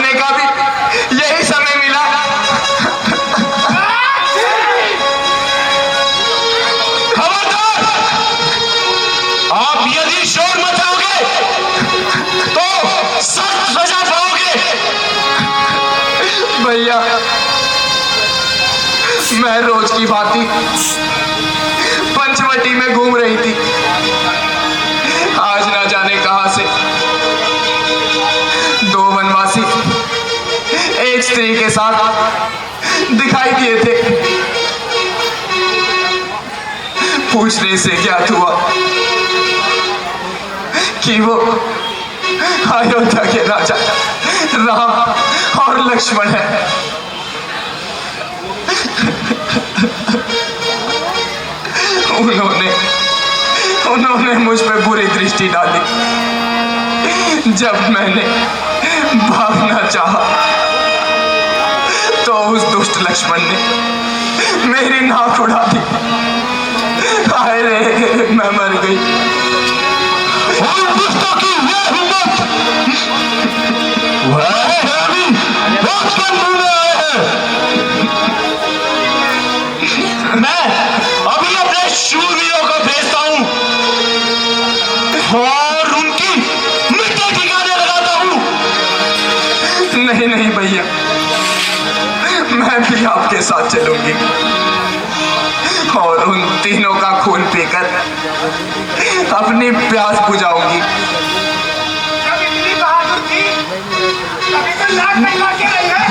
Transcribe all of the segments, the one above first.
करने का भी यही समय मिला। खबरदार, आप यदि शोर मचाओगे तो सख्त सजा पाओगे। भैया, मैं रोज की भांति पंचवटी में घूम रही थी। आज ना जाने कहां से दो वनवासी एक स्त्री के साथ दिखाई दिए थे। पूछने से ज्ञात हुआ कि वो अयोध्या के राजा राम और लक्ष्मण है। उन्होंने मुझ पे बुरी दृष्टि डाली। जब मैंने भागना चाहा तो उस दुष्ट लक्ष्मण ने मेरी नाक उड़ा दी। हाय रे, मैं मर गई। उन दुष्टों की ये हिम्मत, वह मैं अभी अपने शूरवीरों को भेजता हूं और उनकी मिट्टी ठिकाने लगाता हूं। नहीं नहीं भैया, मैं भी आपके साथ चलूंगी और उन तीनों का खून पीकर अपनी प्यास बुझाऊंगी। जब इतनी बहादुर थी तभी तो लाख मनवा के रही है।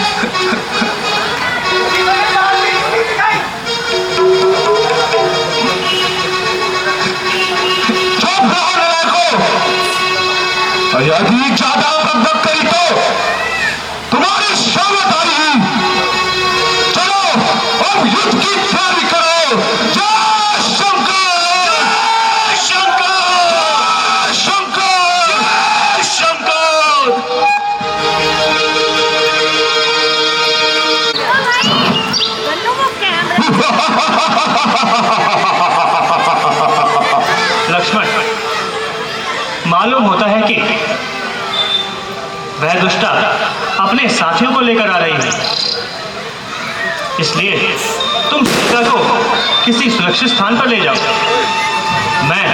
यदि ज्यादा बकबक करी तो तुम्हारी शामत आई। चलो अब युद्ध की तैयारी करो। जय शंकर, जय शंकर, शंकर, जय शंकर। लक्ष्मण, मालूम होता है कि वह दुष्टा अपने साथियों को लेकर आ रही है, इसलिए तुम सीता को किसी सुरक्षित स्थान पर ले जाओ। मैं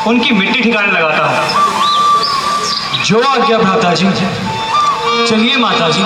उनकी मिट्टी ठिकाने लगाता हूं। जो आज्ञा भ्राता जी। चलिए माता जी।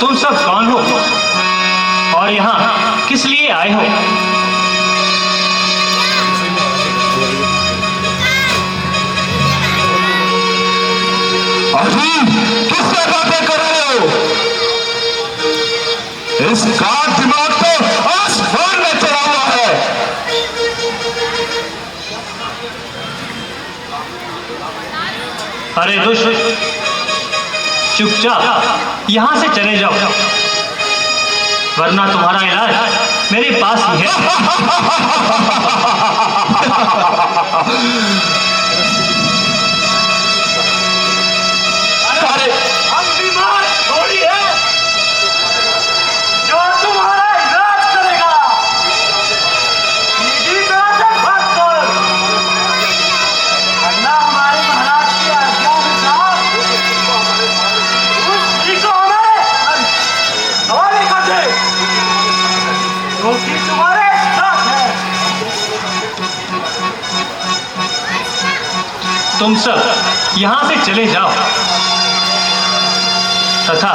तुम सब कौन हो और यहाँ किस लिए आए हो? किससे बातें कर रहे हो? इसका दिमाग तो आसमान में चढ़ा हुआ है। अरे दुष्ट, चुपचाप यहां से चले जाओ, वरना तुम्हारा इलाज मेरे पास ही है। अरे हम बीमार थोड़ी है जो तुम्हारा इलाज करेगा। सीधी तरह से भाग कर, वरना हमारे महाराज की आज्ञा अनुसार उस स्त्री को हमारे हवाले कर दे, जो कि तुम्हारे साथ है। तुम सब यहां से चले जाओ तथा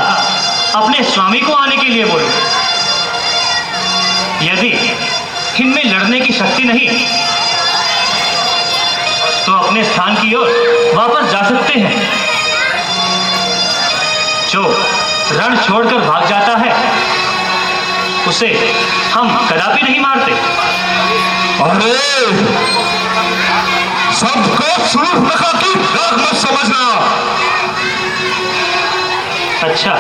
अपने स्वामी को आने के लिए बोलो। यदि इनमें लड़ने की शक्ति नहीं अपने स्थान की ओर वापस जा सकते हैं। जो रण छोड़कर भाग जाता है उसे हम कदापि नहीं मारते। अरे सबको सूर्पनखा की राख मत समझना। अच्छा,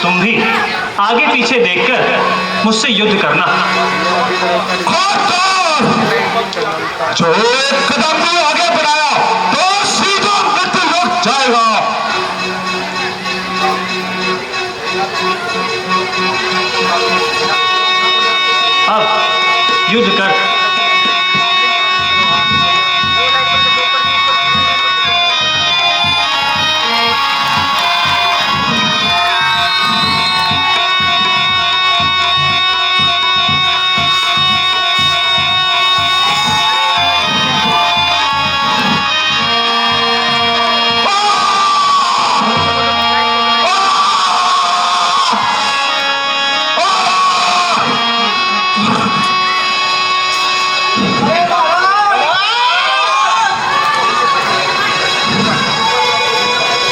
तुम भी आगे पीछे देखकर मुझसे युद्ध करना। खबरदार! जो एक कदम भी आगे बढ़ाया तो सीधा मृत्यु लोक जाएगा। अब युद्ध कर।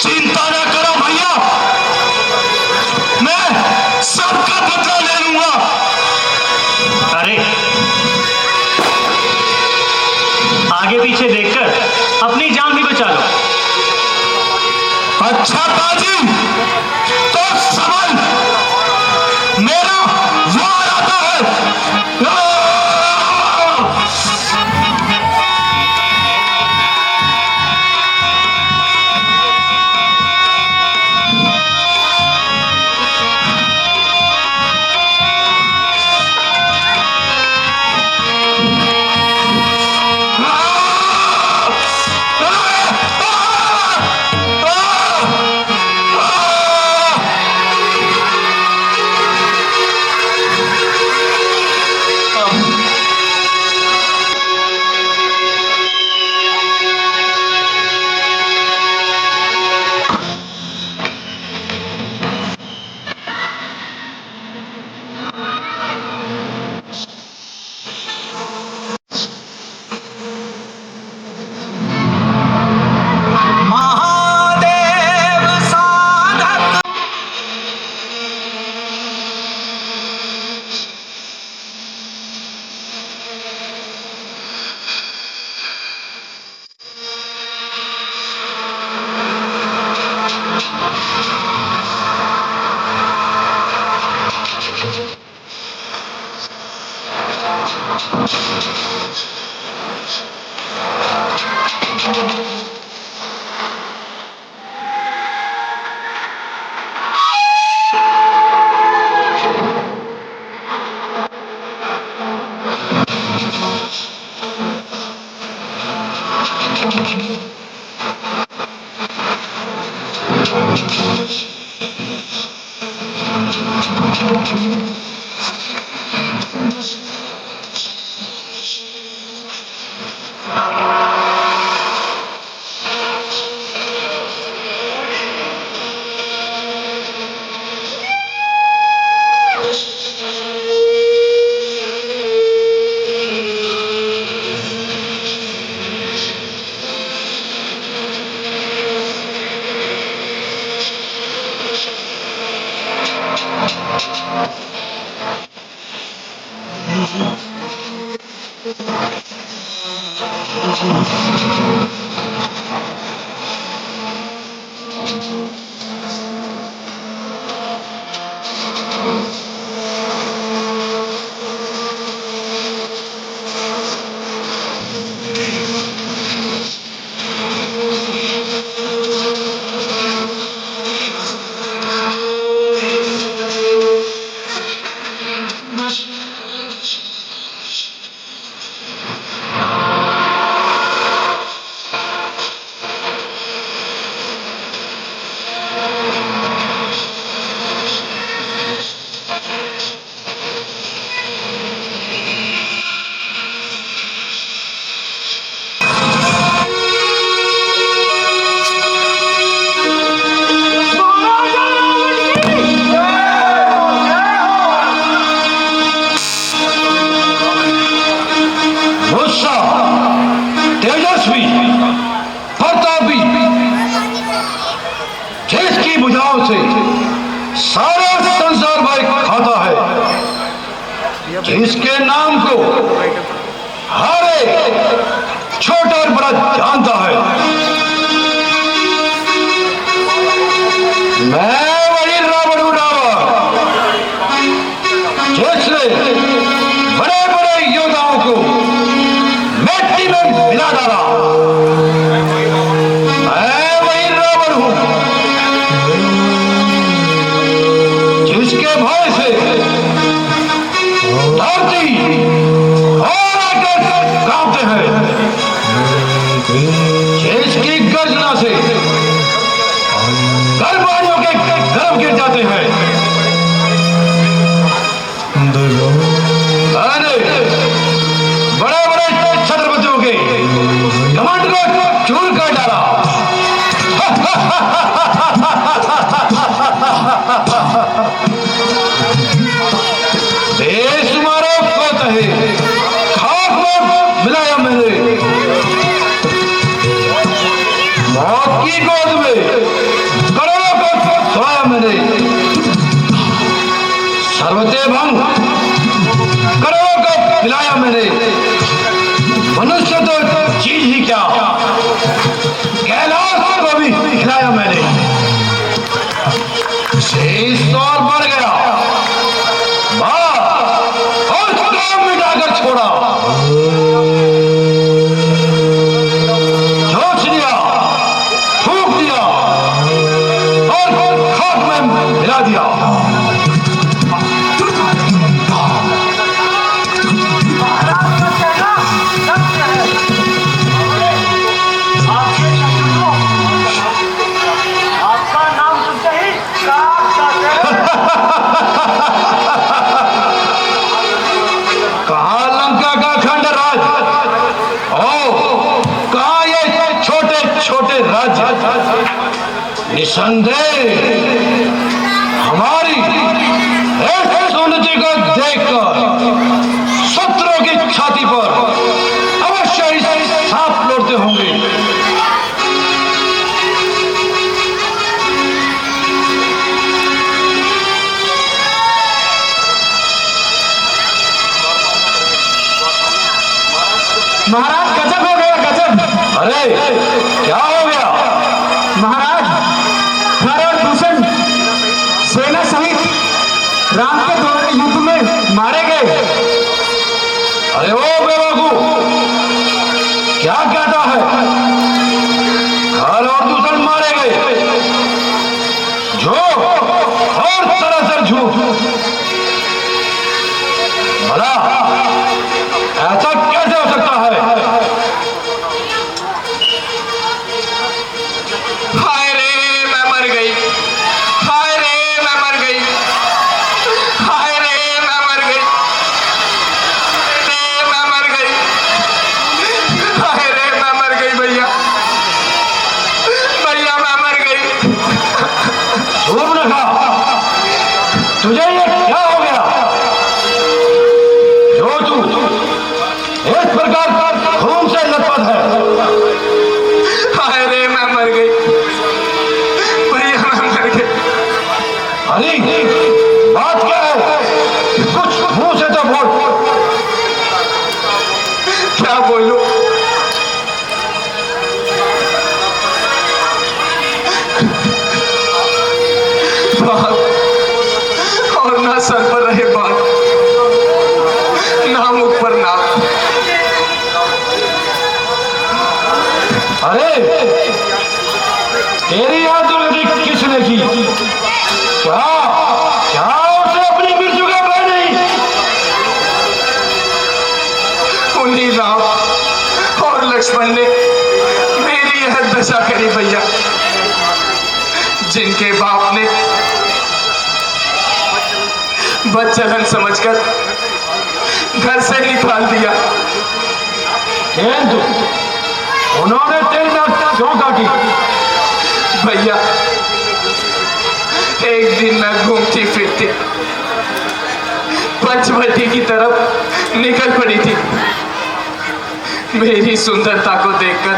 चिंता न करो भैया, मैं सबका बदला ले लूंगा। अरे, आगे पीछे देखकर अपनी जान भी बचा लो। अच्छा बाजी, तो समझ मेरा वार आता है। नाम से सारा संसार भाई खाता है, जिसके नाम को हर एक छोटा और बड़ा जानता है। मैं वही रावण हूं, रावण, जिसने बड़े बड़े योद्धाओं को मिट्टी में मिला डाला। मैं वही रावण हूं, जिसके भय से धरती और आकाश कांपते हैं, जिसकी गर्जना से गर्भवाणियों के गर्भ गिर जाते हैं। बड़े बड़े छत्रपतियों के घमंड को चूर कर डाला। बेशुमारों को तहे खाक में मिलाया मैंने, मौत की गोद में करोड़ों को सोया मैंने, सर्वते भंग करोड़ों को पिलाया मैंने। मनुष्य तो चीज ही क्या, कैलाश को भी खिलाया मैंने। शेष और बढ़ गया, और काम मिटाकर छोड़ा, झोंक दिया, फूंक दिया और खाक में मिला दिया। आपका नाम सुनते ही कांप जाते हैं। कहा लंका का खंडराज, ओ कहा ये छोटे छोटे राज्य। निसंदेह हमारी इस उन्नति को देखकर शत्रुओं की छाती पर अवश्य ही सांप लौटते होंगे। महाराज गजब हो गया, गजब। अरे क्या हो गया? महाराज खर और दूषण सेना सहित राम के द्वारा युद्ध में मारे गए। अरे ओ बेवकूफ, क्या कहता है? खर और दूषण मारे गए, झूठ और सरासर झूठ। भला ऐसा कैसे हो सकता है? हाय रे मैं मर गई, हाय रे मैं मर गई, हाय रे मैं मर गई, रे मैं मर गई, हाय रे मैं मर गई भैया, भैया मैं मर गई। झूठ न खा, तुझे ये क्या हो गया जो तू इस प्रकार खून से लथपथ है? हाय रे मैं मर गई, भैया मैं मर गई। अरे बात क्या है? कुछ मुंह से तो बोल। क्या बोलूं? बात और ना सर पर रहे बात, ना मुख पर ना। अरे तेरी याद दुर्गति किसने की? क्या क्या उसे अपनी मृत्यु का भय नहीं? उन्हीं राम और लक्ष्मण ने मेरी यह दशा करी भैया, जिनके बाप ने बच्चन समझकर घर से निकाल दिया। किंतु उन्होंने तेरी नाक क्यों काटी? भैया एक दिन मैं घूमती फिरती पंचवटी की तरफ निकल पड़ी थी। मेरी सुंदरता को देखकर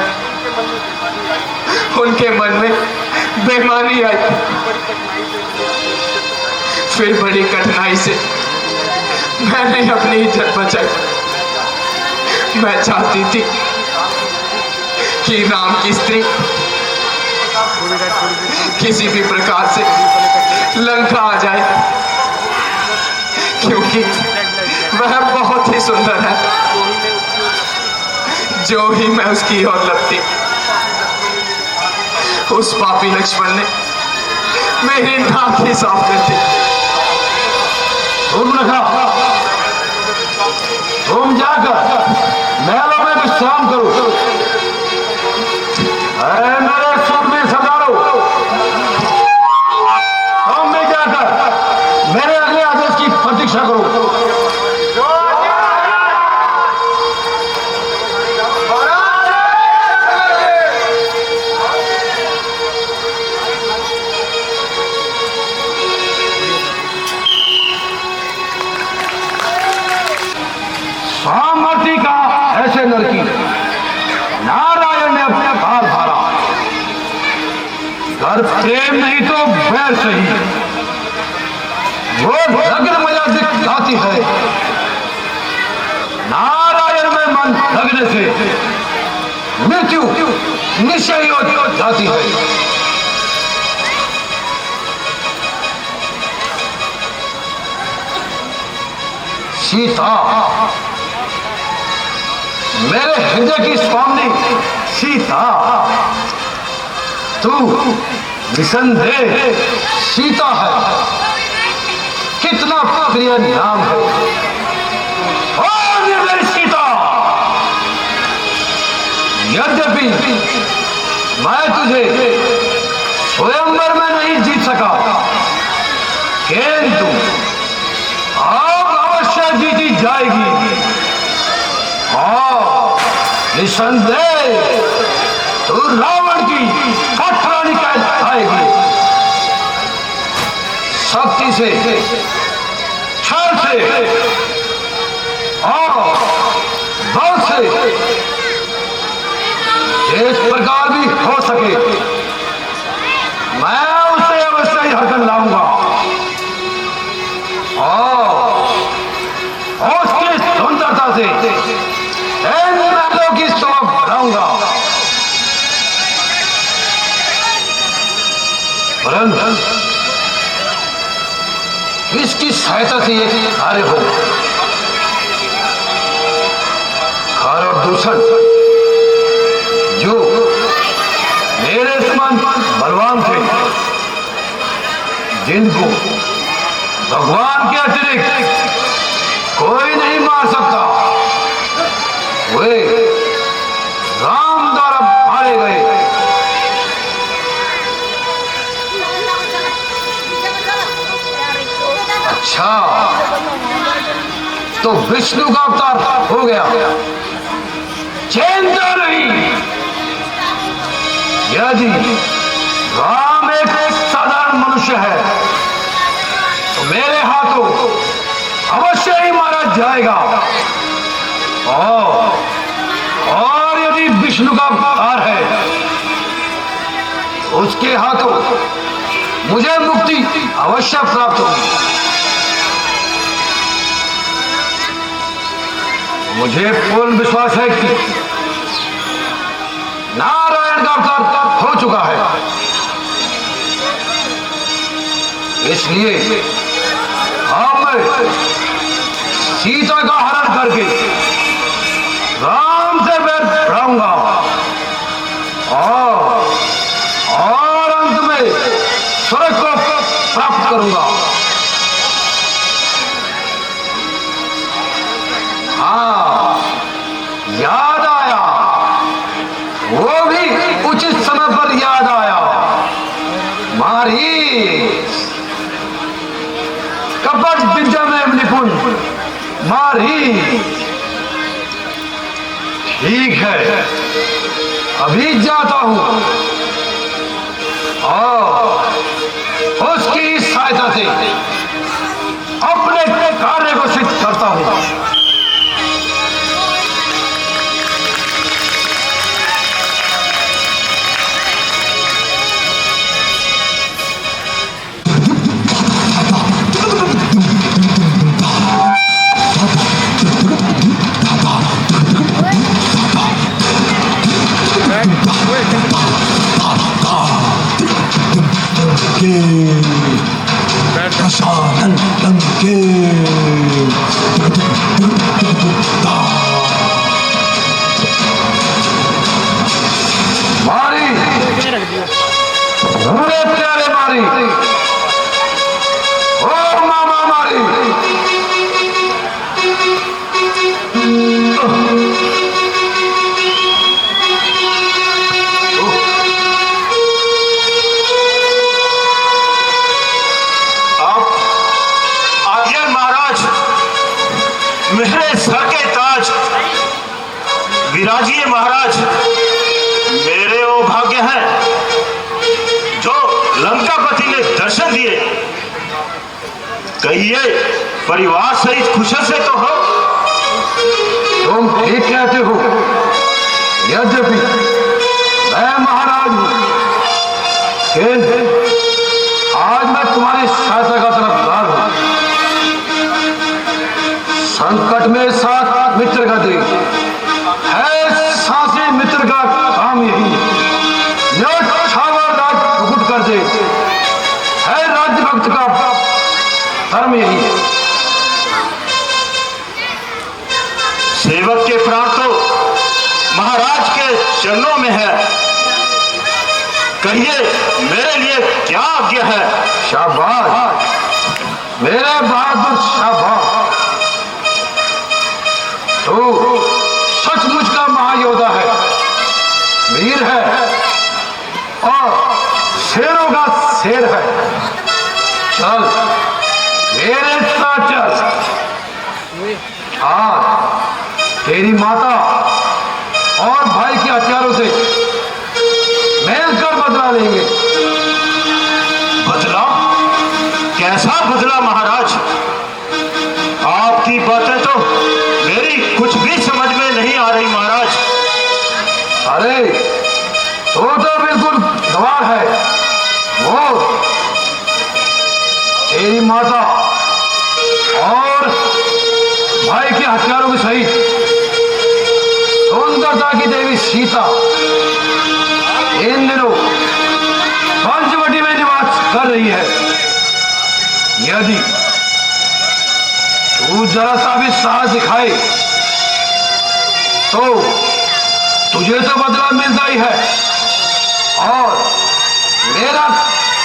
उनके मन में बेईमानी आई, फिर बड़ी कठिनाई से मैंने अपनी इज्जत बचाई। मैं चाहती थी कि राम की स्त्री किसी भी प्रकार से लंका आ जाए, क्योंकि वह बहुत ही सुंदर है। जो ही मैं उसकी ओर लगती, उस पापी लक्ष्मण ने मेरी नाक ही साफ कर दी। तुम जाकर महलों में विश्राम करो। अरे मेरे सूरवीर सरदारों, तुम भी जाकर मेरे अगले आदेश की प्रतीक्षा करो। सामर्थी का ऐसे लड़की नारायण ने अपने भार भारा। घर प्रेम नहीं तो बैर सही, वो लग्न मजा दिखाती है। नारायण में मन लगने से मृत्यु निश्चय हो जाती है। सीता, मेरे हृदय की स्वामी सीता, तू निसंदेह सीता है। कितना प्रिय नाम है। और ये मेरी सीता, यद्यपि मैं तुझे स्वयंवर में नहीं जीत सका, किंतु अब अवश्य जीती जाएगी। निसंदेह तू रावण की पटरानी कह आएगी। शक्ति से, छल से और बल से जिस प्रकार भी हो सके मैं उसे अवश्य ही हरकत लाऊंगा और उसकी सुंदरता से की शोभा बढ़ाऊंगा। परंतु इसकी सहायता से ये कार्य हो। खर और दूषण जो मेरे समान बलवान थे, जिनको भगवान के अतिरिक्त कोई नहीं मार सकता, वे राम द्वारा मारे गए। अच्छा, तो विष्णु का अवतार हो गया। चिंता नहीं, यदि राम एक साधारण मनुष्य है तो मेरे हाथों अवश्य ही मारा जाएगा। और यदि विष्णु का अवतार है, उसके हाथों मुझे मुक्ति अवश्य प्राप्त होगी। मुझे पूर्ण विश्वास है कि नारायण का अवतार हो चुका है, इसलिए अब मैं सीता का हरण करके राम से बैर बढ़ाऊंगा और अंत में स्वर्ग को प्राप्त करूंगा। हाँ, याद आया, वो भी उचित समय पर याद आया। मारीच, कपट विद्या में निपुण मारीच। ठीक है, अभी जाता हूं और उसकी सहायता से अपने कार्य को सिद्ध करता हूं। मारी, ओ मामा मारी। आज्ञा महाराज, मेरे सर के ताज विराजिए महाराज। मेरे वो भाग्य है जो लंकापति ने दर्शन दिए। कहिए परिवार सहित खुशी से तो हो। तुम ठीक कहते हो, यद्यपि मैं महाराज हूं, लेकिन आज मैं तुम्हारी सहायता का तरफदार हूं। संकट में साथ मित्र का दे है, सासे मित्र का काम यही। राज मुकुट कर दे है, राज्य भक्त का धर्म यही है। सेवक के प्राण तो महाराज के चरणों में है। कहिए मेरे लिए क्या आज्ञा है। शाबाश मेरे बहादुर, शाबाश। तो सचमुच का महायोद्धा है, वीर है और शेरों का शेर है। चल मेरे साथ चल। आज तेरी माता और भाई के हथियारों से मिलकर बदला लेंगे। बदला? कैसा बदला महाराज? आपकी बातें तो मेरी कुछ भी समझ में नहीं आ रही महाराज। अरे तो बिल्कुल गवार है। वो तेरी माता और भाई के हथियारों के सहित सुंदरता की देवी सीता इन दिनों पंचवटी में निवास कर रही है। यदि तू जरा सा भी साहस दिखाए तो तुझे तो बदला मिलता ही है और मेरा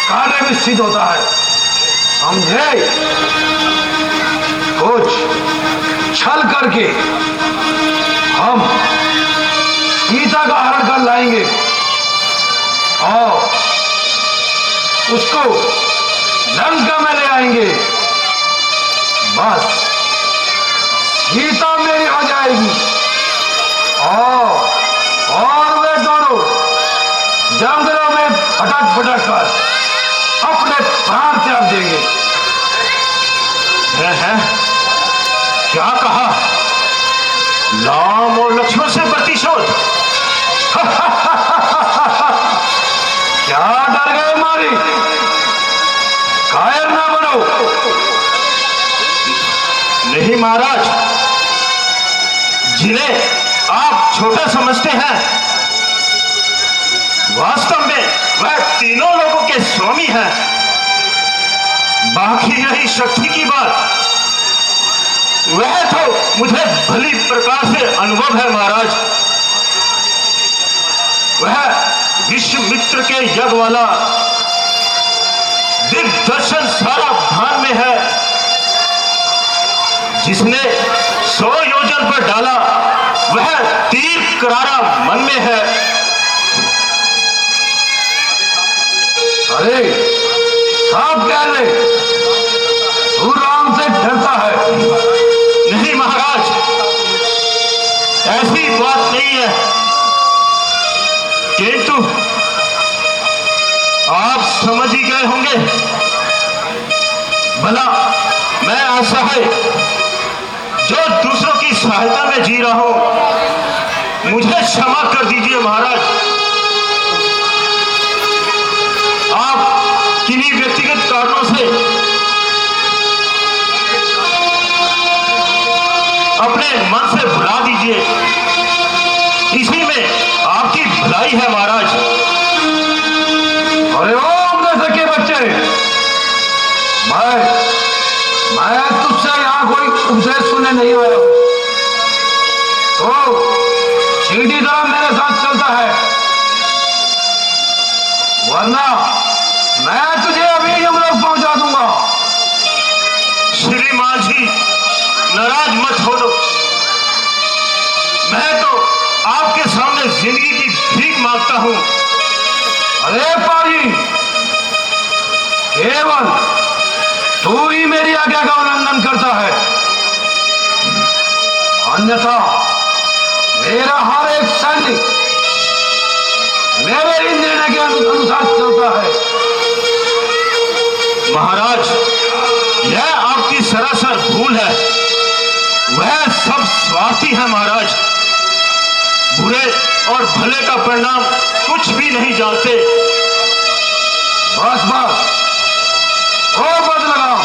कार्य भी सिद्ध होता है, समझे। कुछ छल करके हम सीता का हरण कर लाएंगे और उसको लंका में ले आएंगे। बस सीता मेरी हो जाएगी और वे दोनों जंगलों में भटक भटक कर अपने प्राण त्याग देंगे। है? क्या कहा? राम और लक्ष्मण से प्रतिशोध? क्या डर गए मारी? कायर ना बनो। नहीं महाराज, जिन्हें आप छोटा समझते हैं वास्तव में वह तीनों लोगों के स्वामी हैं। बाकी रही शक्ति की बात, वह तो मुझे भली प्रकार से अनुभव है महाराज। वह विश्वामित्र के यज्ञ वाला दिग्दर्शन सारा भान में है। जिसने 100 योजन पर डाला वह तीर करारा मन में है। अरे साफ कह ले, तू राम से डरता है। नहीं महाराज, ऐसी बात नहीं है, किंतु आप समझ ही गए होंगे। भला मैं असहाय जो दूसरों की सहायता में जी रहा हूं, मुझे क्षमा कर दीजिए महाराज। आप किन्हीं व्यक्तिगत कारणों से अपने मन से भुला दीजिए, इसी में आपकी भलाई है महाराज। अरे ओ अपने सके बच्चे, मैं तुझसे यहाँ कोई उपदेश सुनने नहीं आया हूं। तो सीधी तरह मेरे साथ चलता है, वरना मैं तुझे श्रीमान जी नाराज मत हो दो। मैं तो आपके सामने जिंदगी की भीख मांगता हूं। अरे पाजी, केवल तू ही मेरी आज्ञा का उल्लंघन करता है, अन्यथा मेरा हर एक सैनिक मेरे ही निर्णय के अनुसार चलता है। महाराज, यह आपकी सरासर भूल है। वह सब स्वार्थी है महाराज, बुरे और भले का परिणाम कुछ भी नहीं जानते। बस बस, ओ बद लगा,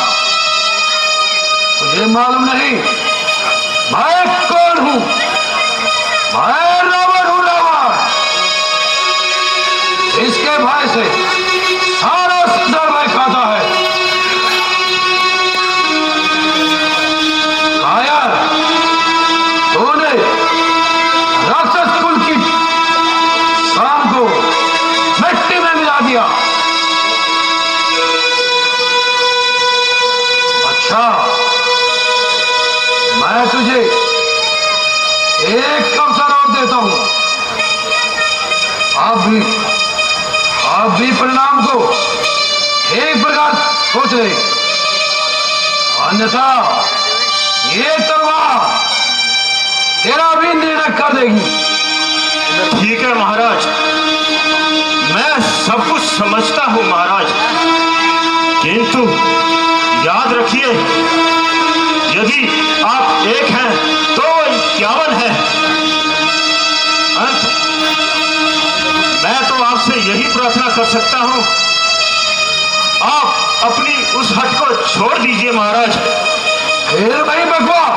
तुझे मालूम नहीं मैं कौन हूं? मैं रावण हूं, रावण। इसके भय से सारा संसार भय खाता है। कायर, तूने राक्षस कुल की शान को मिट्टी में मिला दिया। अच्छा, मैं तुझे एक अवसर और देता हूं। आप भी परिणाम को एक प्रकार सोच ले, अन्यथा ये तलवार तेरा भी निर्णय कर देगी। ठीक है महाराज, मैं सब कुछ समझता हूं महाराज, किंतु याद रखिए, यदि आप एक हैं तो 51 है। अंत मैं तो आपसे यही प्रार्थना कर सकता हूं, आप अपनी उस हट को छोड़ दीजिए महाराज। फिर नहीं बकवास,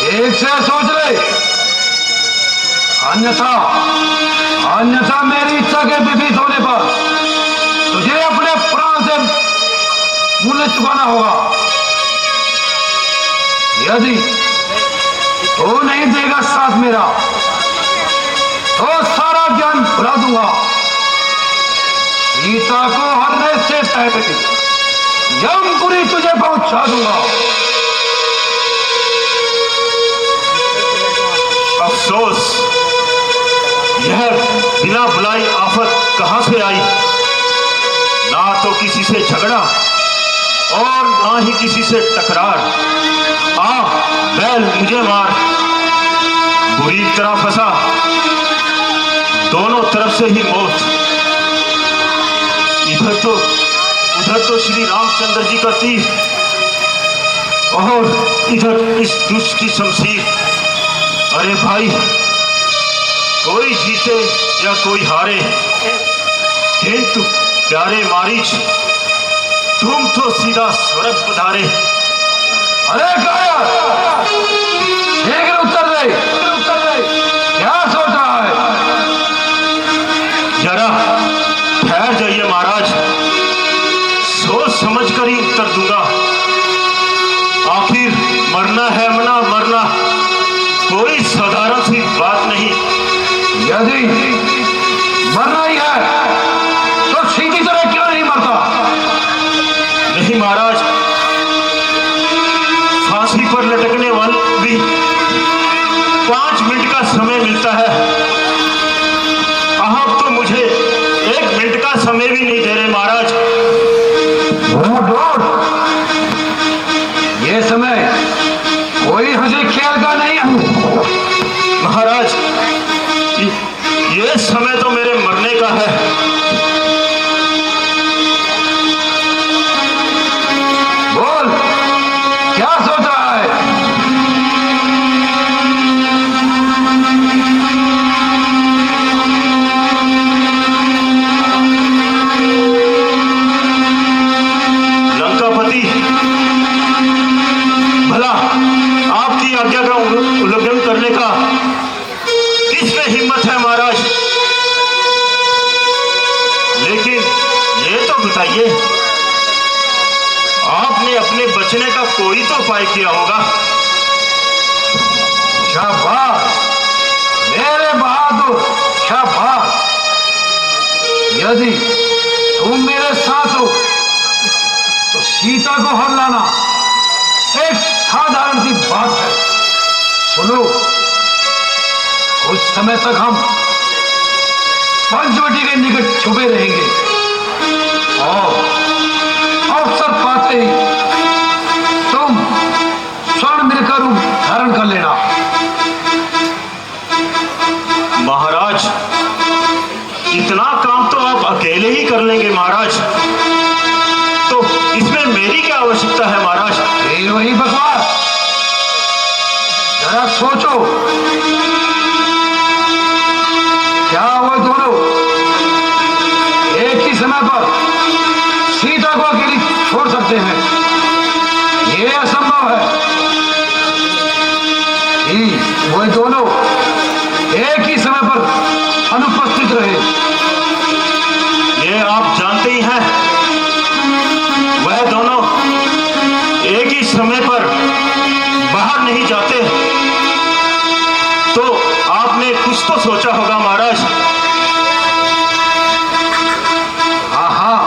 एक से सोच ले, अन्यथा मेरी इच्छा के विपरीत होने पर तुझे अपने प्राण से मूल्य चुकाना होगा। यदि तू नहीं देगा साथ मेरा तो सारा ज्ञान भुला दूंगा। सीता को हरने से पहले यमपुरी तुझे पहुंचा दूंगा। अफसोस, यह बिना बुलाई आफत कहां से आई? ना तो किसी से झगड़ा और ना ही किसी से टकरार। बैल मुझे मार, बुरी तरह फंसा, दोनों तरफ से ही मौत। उधर तो श्री रामचंद्र जी का तीर और इधर इस दुष्ट की शमशीर। अरे भाई, कोई जीते या कोई हारे, किंतु प्यारे मारीच, तुम तो सीधा स्वर्ग पधारे। अरे कायर, शीघ्र उत्तर दे, क्या सोच रहा है? जरा ठहर जाइए महाराज, सोच समझ कर ही उत्तर दूंगा। आखिर मरना है मरना कोई साधारण सी बात नहीं। यदि मरना ही है तो सीधी तरह क्यों नहीं मरता? नहीं महाराज, फांसी पर लटकने वाले भी 5 मिनट का समय मिलता है। आप तो मुझे 1 मिनट का समय भी नहीं दे रहे महाराज। ये समय कोई हंसी खेल का नहीं है महाराज। ये समय तो मेरे मरने का है। बोल, क्या सोच रहा है? लंकापति, भला आपकी आज्ञा का उल्लंघन करने का किसमें हिम्मत है महाराज? लेकिन ये तो बताइए, आपने अपने बचने का कोई तो उपाय किया होगा। शाबाश मेरे बहादुर, शाबाश। यदि तुम मेरे साथ हो तो सीता को हर लाना एक साधारण सी बात है। सुनो, कुछ समय तक हम पंचवटी के निकट छुपे रहेंगे और अवसर पाते ही तुम स्वर्ण मिलकर रूप धारण कर लेना। महाराज, इतना काम तो आप अकेले ही कर लेंगे महाराज, तो इसमें मेरी क्या आवश्यकता है महाराज? फिर वही बकवास, जरा सोचो, क्या वो दोनों एक ही समय पर सीता को अकेली छोड़ सकते हैं? ये असंभव है कि वो दोनों एक ही समय पर अनुपस्थित रहे। ये आप जानते ही हैं, वह दोनों एक ही समय पर बाहर नहीं जाते, तो आपने कुछ तो सोचा होगा महाराज। हाँ हाँ,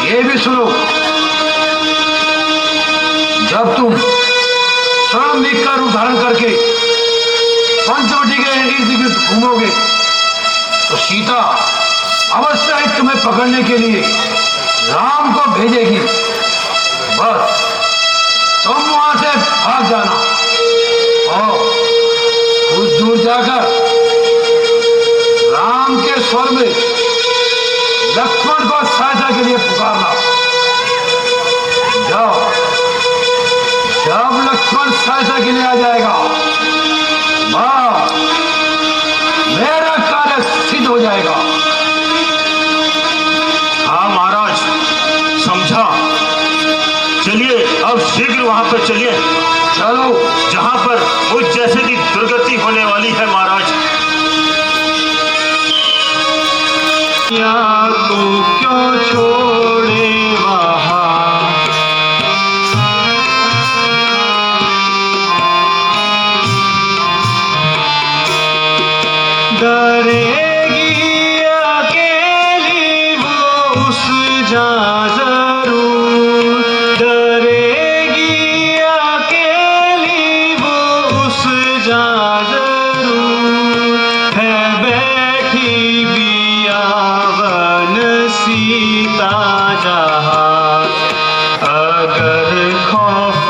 ये भी सुनो, जब तुम स्वर्ण मेघ का रूप धारण करके पंचवटी के इर्द गिर्द घूमोगे तो सीता अवश्य ही तुम्हें पकड़ने के लिए राम को भेजेगी। बस तुम वहां से भाग जाना और कुछ दूर जाकर राम के स्वर में लक्ष्मण को सहायता के लिए पुकारना। जब लक्ष्मण सहायता के लिए आ जाएगा, बस मेरा कार्य सिद्ध हो जाएगा। हाँ महाराज, समझा। चलिए अब शीघ्र वहां पर चलिए, चलो, जहां पर मुझ जैसे की दुर्गति होने वाली है महाराज। को क्यों छोड़े वहाँ, डरेगी अकेली वो उस जा जरूर, डरेगी अकेली वो उस जा जरूर, है बैठी बियावन सीता जहाँ, अगर खौफ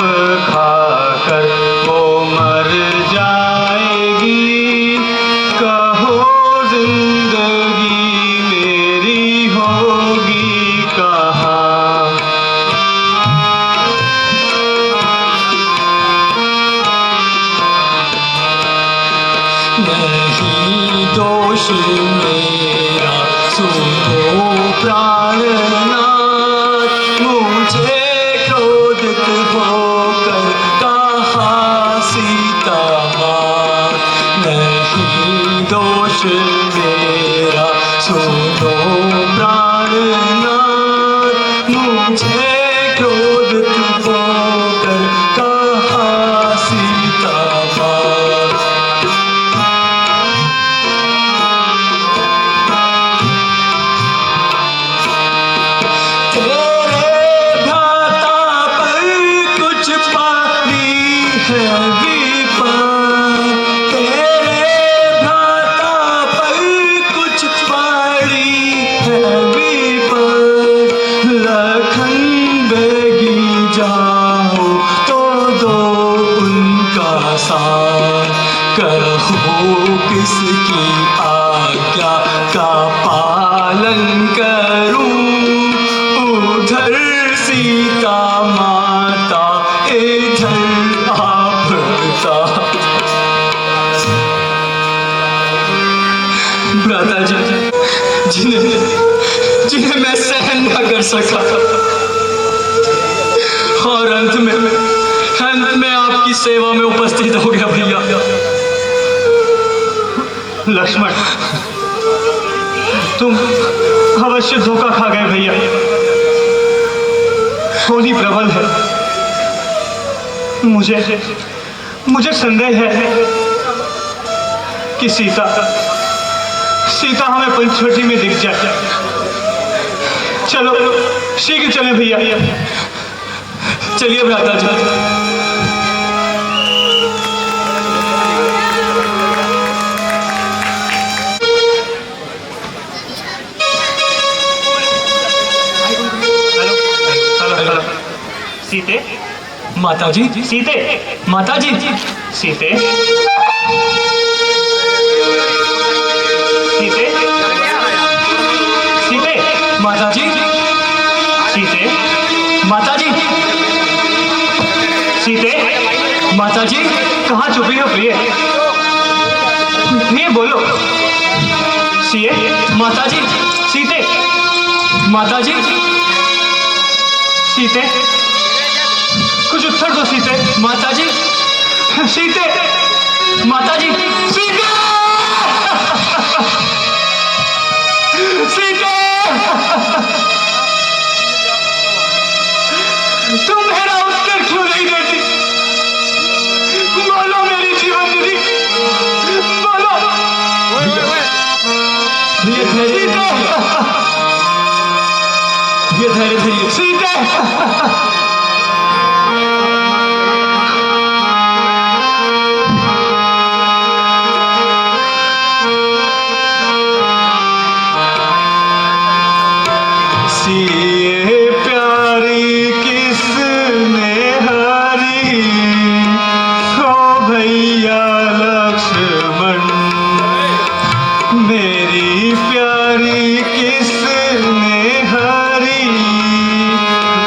खाकर वो मर जाएगी, कहो जिंदगी मेरी होगी कहाँ। नहीं दोष मेरा सुनो प्राणनाथ, मुझे क्रोधित होकर कहा सीता माँ। नहीं दोष मेरा सुनो प्राणनाथ, मुझे क्रोधित होकर कहा सीता माँ। तेरे भ्राता पर कुछ पारी है विपद, तेरे भ्राता पर कुछ पारी है विपद, लखन बेगी जाओ तो दो उनका साथ, कहो किसकी आज्ञा का पालन करूं, उधर सीता माता इधर आप पिता। भ्राता जी, जिन्हें मैं सहन न कर सका, और अंत में आपकी सेवा में उपस्थित हो गया भैया। लक्ष्मण, तुम अवश्य धोखा खा गए भैया। होली प्रबल है, मुझे संदेह है कि सीता हमें पंचवटी में दिख जाए। चलो शीघ्र चले भैया। चलिए भ्राता जी। सीते, माता जी, सीते, माता जी, सीते, सीते, सीते, माता जी, सीते, माता जी, सीते, माता जी, कहाँ छुपी हो प्रिय? प्रिय बोलो। सीए, माता जी, सीते, माता जी, सीते, कुछ उत्तर दो सीते, माता जी, सीते, माता जी, सीते, सीते, तुम मेरा उत्तर क्यों नहीं देती? बोलो मेरी जीवन निधि, बोलो। भैया धैर्य, भैया धैर्य धैर्य। सीते, सीए प्यारी किसने हारी हो भैया लक्ष्मण, मेरी प्यारी किसने हारी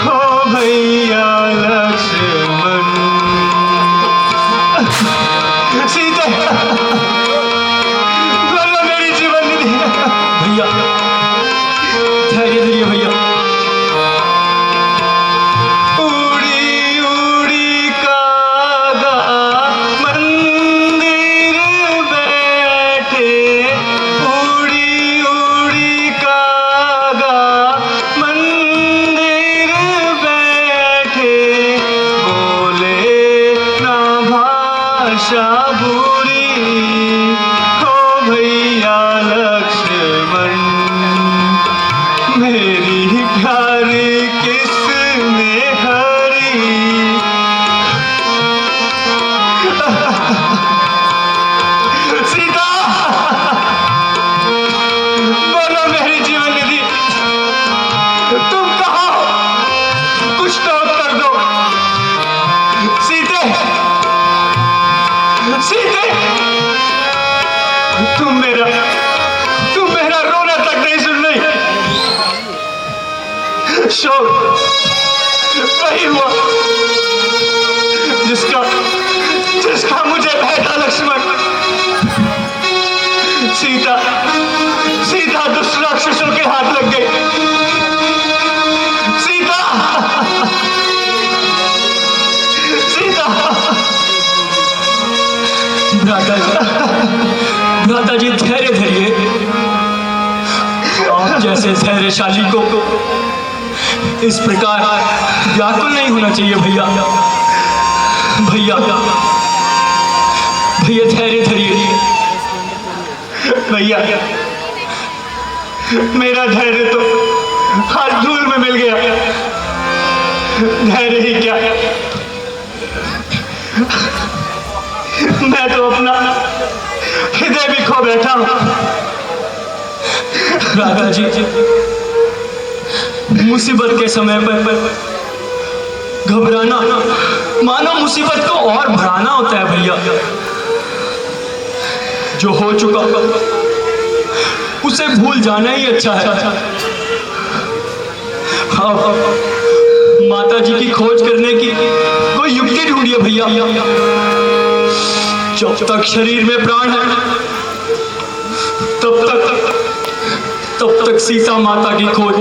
हो भैया लक्ष्मण। सीते, बोलो मेरी जीवन निधि। भैया धैर्य धैर्य भैया। उड़ी उड़ी कागा मंदिर बैठे, उड़ी उड़ी कागा मंदिर बैठे, बोले ना भाषा बुरी हो भैया लक्ष्मण, मेरी प्यारी किसने हरी। सीता, बोलो मेरी जीवन निधि, तुम कहाँ हो? कुछ तो उत्तर दो। सीते, सीते, तुम मेरा रोना तक नहीं सुन रही। शोक वही हुआ जिसका मुझे भय था लक्ष्मण। सीता दुष्ट राक्षसों के हाथ लग गई। सीता, सीता, भ्राता जी, भ्राता जी धैर्य धैर्य। आप जैसे धैर्यशाली को इस प्रकार व्याकुल नहीं होना चाहिए भैया। भैया भैया धैर्य धैर्य। भैया मेरा धैर्य तो हाथ धूल में मिल गया। धैर्य ही क्या, मैं तो अपना हृदय भी खो बैठा हूं। भ्राता जी, मुसीबत के समय पर घबराना मानो मुसीबत को और बढ़ाना होता है भैया। जो हो चुका उसे भूल जाना ही अच्छा है। माता जी की खोज करने की कोई युक्ति ढूंढिए भैया। जब तक शरीर में प्राण है तब तक सीता माता की खोज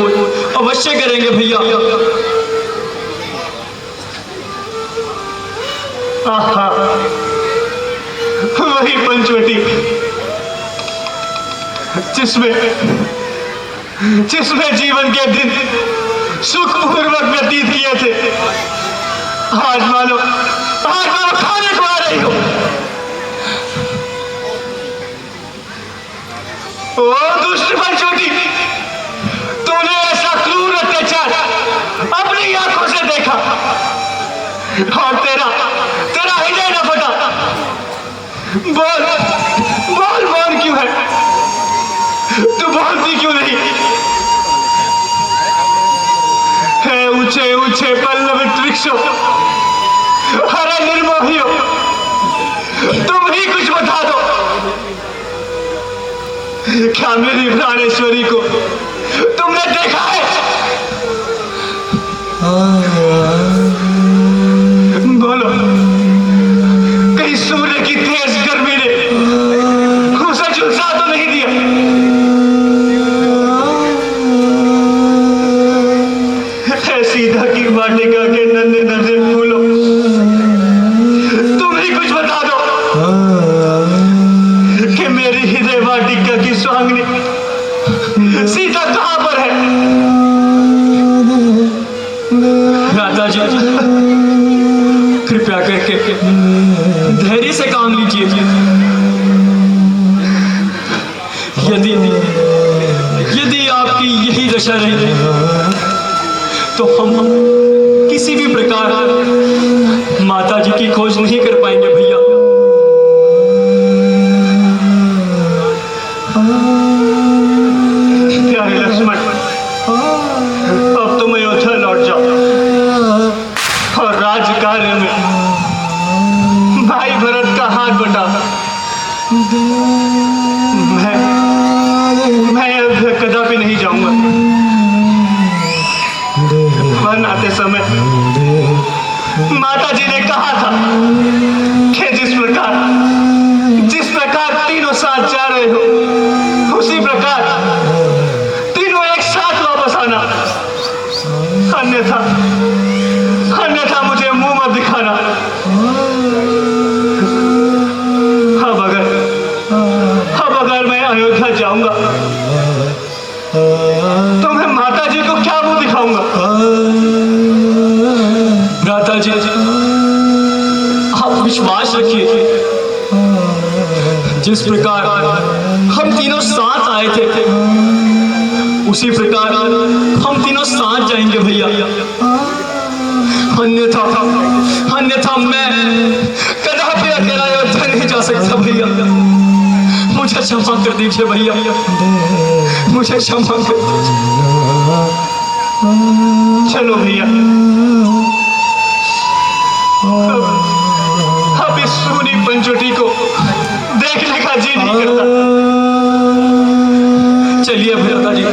अवश्य करेंगे भैया। आहा, वही पंचवटी जिसमें जीवन के दिन सुखपूर्वक व्यतीत किए थे, आज मानो खाने को आ रही हो। ओ दुष्ट पंचवटी, तूने ऐसा क्रूर अपनी आंखों से देखा और तेरा हृदय न फटा। बोल बोल बोल क्यों है, तू बोलती क्यों नहीं है? ऊंचे ऊंचे पल्लवित वृक्षों, हरे निर्मोहियों, तुम ही कुछ बता दो। क्या मेरी प्राणेश्वरी को तुमने देखा है? बोलो, कहीं सूर्य की तेज गर्मी ने उसे झुलसा तो नहीं दिया? है सीता की वाटिका के नन्हे नन्हे फूलों, तुम ही कुछ बता दो कि मेरी हृदय वाटिका की स्वांगनी सीता कहां पर है? राधा जी, कृपया करके धैर्य से काम लीजिए। यदि आपकी यही दशा रही तो हम किसी भी प्रकार माता जी की खोज नहीं कर पाएंगे भैया। प्यारे लक्ष्मण, अब तुम अयोध्या लौट जाओ और राज कार्य में भाई भरत का हाथ बटा। मैं अयोध्या कदापि नहीं जाऊंगा। वन आते समय माता जी ने कहा था कि जिस प्रकार तीनों साथ जा रहे हो उसी प्रकार तीनों एक साथ वापस आना, अन्यथा मुझे मुंह मत दिखाना। अब अगर मैं अयोध्या जाऊंगा तो मैं माता जी को क्या मुंह दिखाऊंगा? भ्राता जी, आप विश्वास रखिए, जिस प्रकार हम तीनों साथ आए थे उसी प्रकार हम तीनों साथ जाएंगे भैया। अन्यथा मैं कदापि अकेला अयोध्या नहीं जा सकता भैया। मुझे क्षमा कर दीजिए भैया, मुझे क्षमा कर दीजिए। चलो भैया, अब इस सूनी पंचोटी को देखने का जी नहीं करता। चलिए भैया जी।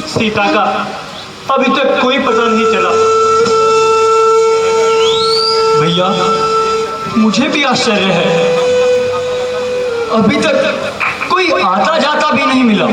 सीता का अभी तक कोई पता नहीं चला भैया। मुझे भी आश्चर्य है, अभी तक कोई आता जाता भी नहीं मिला।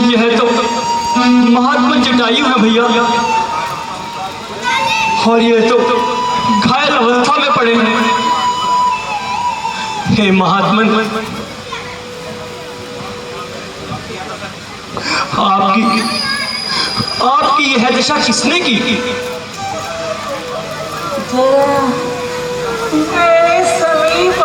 यह तो महात्मा जटायु है भैया, और ये तो घायल अवस्था में पड़े हैं। हे महात्मन, आपकी यह दशा किसने की? मेरे समीप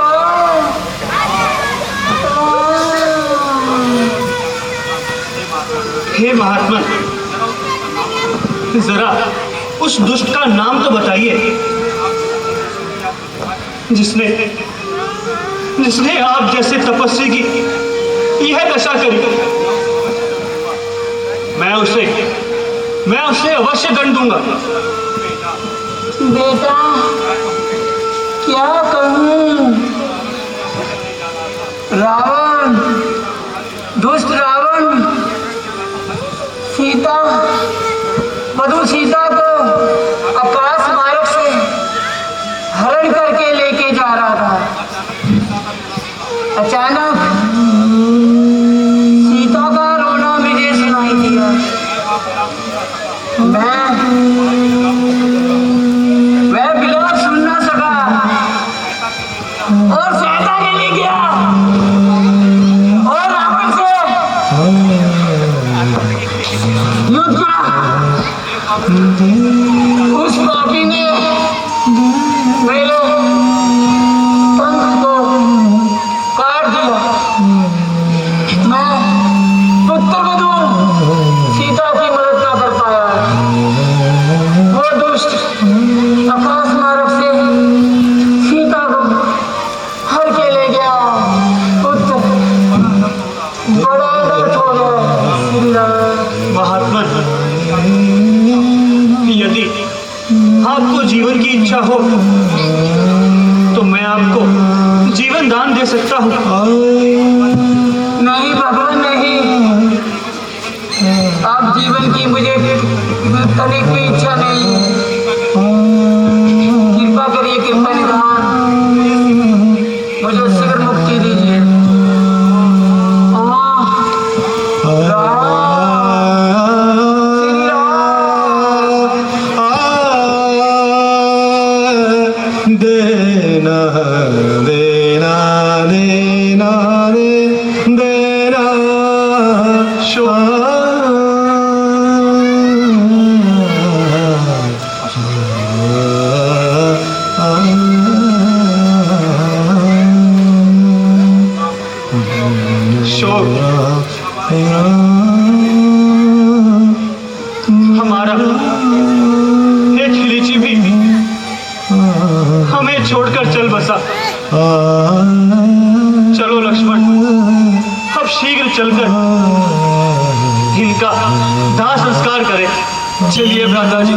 हे महात्मा, जरा उस दुष्ट का नाम तो बताइए जिसने आप जैसे तपस्वी की यह दशा करी। मैं उसे अवश्य दंड दूंगा। बेटा, क्या कहूँ? रावण, दुष्ट रावण सीता, वधू सीता को आकाश मार्ग से हरण करके लेके जा रहा था। अचानक सीता का रोना मुझे सुनाई दिया। मैं विलाप सुन ना सका और सहायता के लिए गया और रावण से युद्ध किया। उस पापी ने मेरे पंख को काट दिया। मैं पुत्रवधू सीता की मदद ना कर पाया। वो दुष्ट आकाश मार्ग से सीता को हर के ले गया। पुत्र, बड़ा दर्द हो गया। महात्मा, यदि आपको जीवन की इच्छा हो तो मैं आपको जीवन दान दे सकता हूँ। नहीं भगवान, नहीं। आप जीवन की मुझे तनिक भी इच्छा नहीं। कृपा करिए, कृपा निधान, मुझे शीघ्र मुक्ति दीजिए। देना देना देना देना हमारा एक खिलीची भी हमें छोड़कर चल बसा। चलो लक्ष्मण, अब शीघ्र चलकर इनका दाह संस्कार करें। चलिए भ्राता जी।